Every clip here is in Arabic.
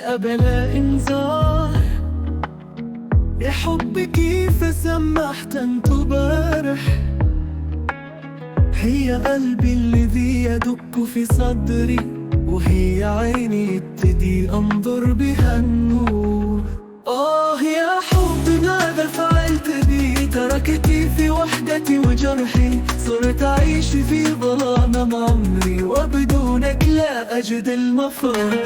فجأة بلا إنذار. يا حب كيف سمحت أن تبارح، هي قلبي الذي يدق في صدري، وهي عيني يبتدي أنظر بها النور. يا حب ماذا فعلت بي؟ تركتني في وحدتي وجرحي، صرت أعيش في ظلام عمري، وبدونك لا أجد المفر.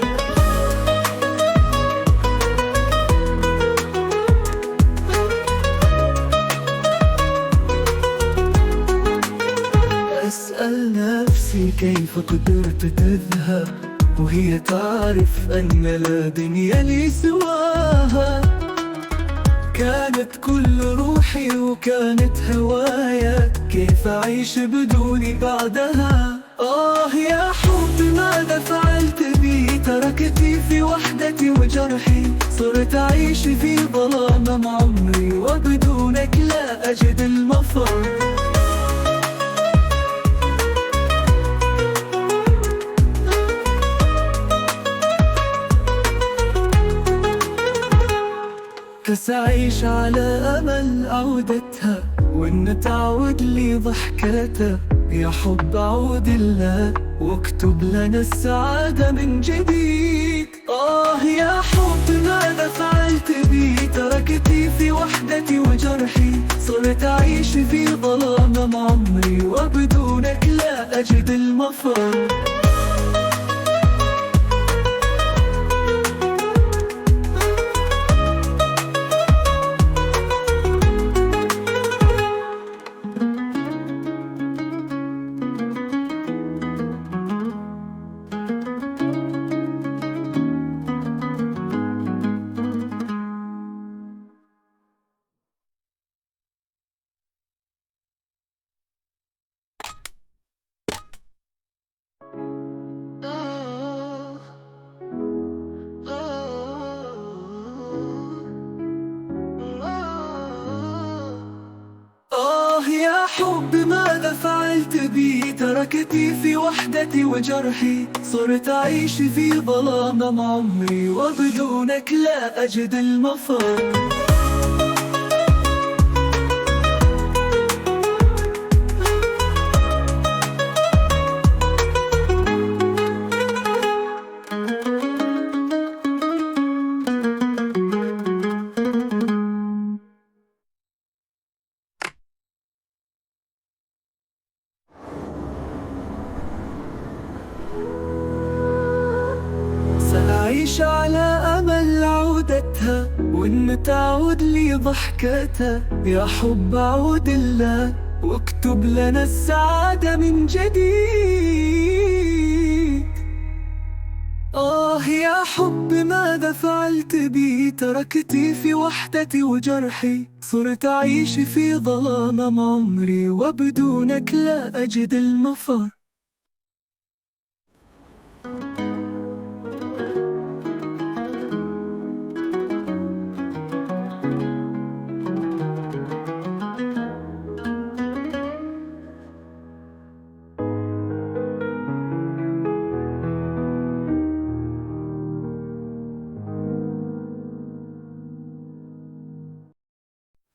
أسأل نفسي كيف قدرت تذهب، وهي تعرف أن لا دنيا لي سواها. كانت كل روحي وكانت هوايا، كيف أعيش بدوني بعدها؟ يا حب ماذا فعلت بي؟ تركتني في وحدتي وجرحي، صرت أعيش في ظلام عمري، وبدونك لا أجد المفر. بس أعيش على أمل عودتها، وإن تعود لي ضحكتها. يا حب عود الله، واكتب لنا السعادة من جديد. يا حب ماذا فعلت بي؟ تركتني في وحدتي وجرحي، صرت أعيش في ظلام عمري، وبدونك لا أجد المفر. يا حب ماذا فعلت بي؟ تركتني في وحدتي وجرحي، صرت أعيش في ظلام عمري، وبدونك لا أجد المفر. سأعيش على أمل عودتها، وإن تعود لي ضحكتها. يا حب عود الله، واكتب لنا السعادة من جديد. يا حب ماذا فعلت بي؟ تركتني في وحدتي وجرحي، صرت أعيش في ظلام عمري، وبدونك لا أجد المفر.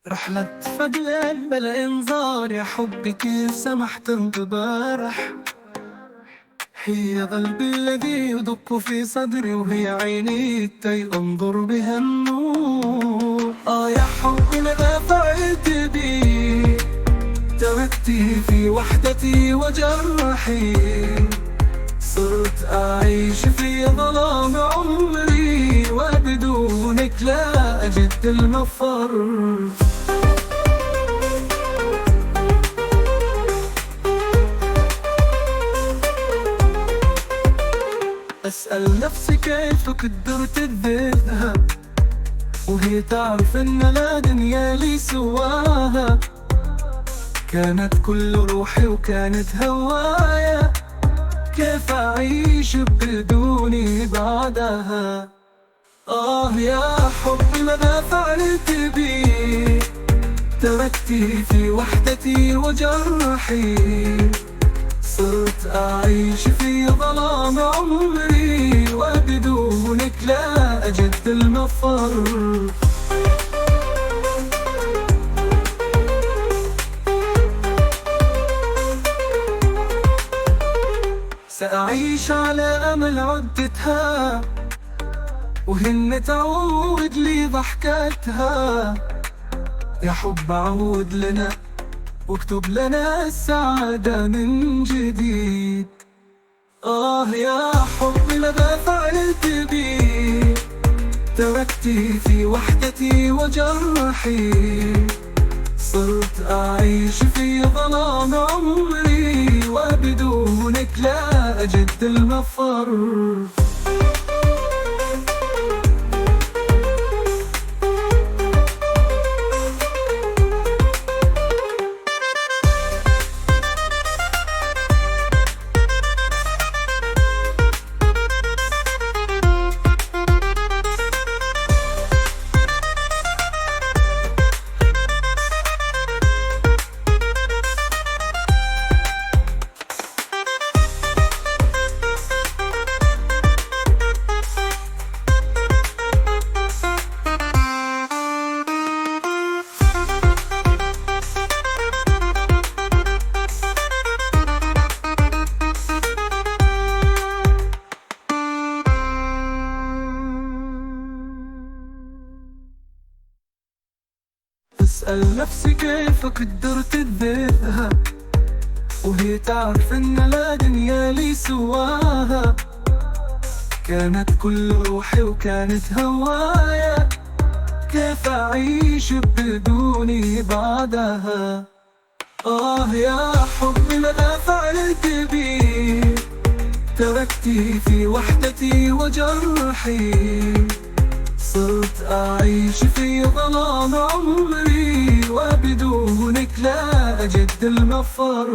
رحلة فجأة بلا إنذار، يا حبي كيف سمحت أن تبارح. هي قلبي الذي يدق في صدري، وهي عيني التي أنظر بها النور. يا حبي ماذا فعلت بي؟ تركتني في وحدتي وجرحي، صرت أعيش في ظلام عمري، وبدونك لا أجد المفر. أسأل نفسي كيف قدرت تذهب، وهي تعرف أن لا دنيا لي سواها. كانت كل روحي وكانت هوايا، كيف أعيش بدوني بعدها؟ يا حبي ماذا فعلت بي؟ تركتني في وحدتي وجرحي، صرت أعيش في ظلام عمري، وبدونك لا أجد المفر. سأعيش على أمل عدتها، وهن تعود لي ضحكاتها. يا حب عود لنا واكتب لنا السعادة من جديد. يا حب ماذا فعلت بي، تركتي في وحدتي وجرحي. صرت أعيش في ظلام عمري، وبدونك لا أجد المفر. اسأل نفسي كيف قدرت تذيبها، وهي تعرف ان لا دنيا لي سواها. كانت كل روحي وكانت هوايا، كيف أعيش بدوني بعدها. يا حب ماذا فعلت بي، تركتي في وحدتي وجرحي. صرت أعيش في ظلام عمري، وبدونك لا أجد المفر.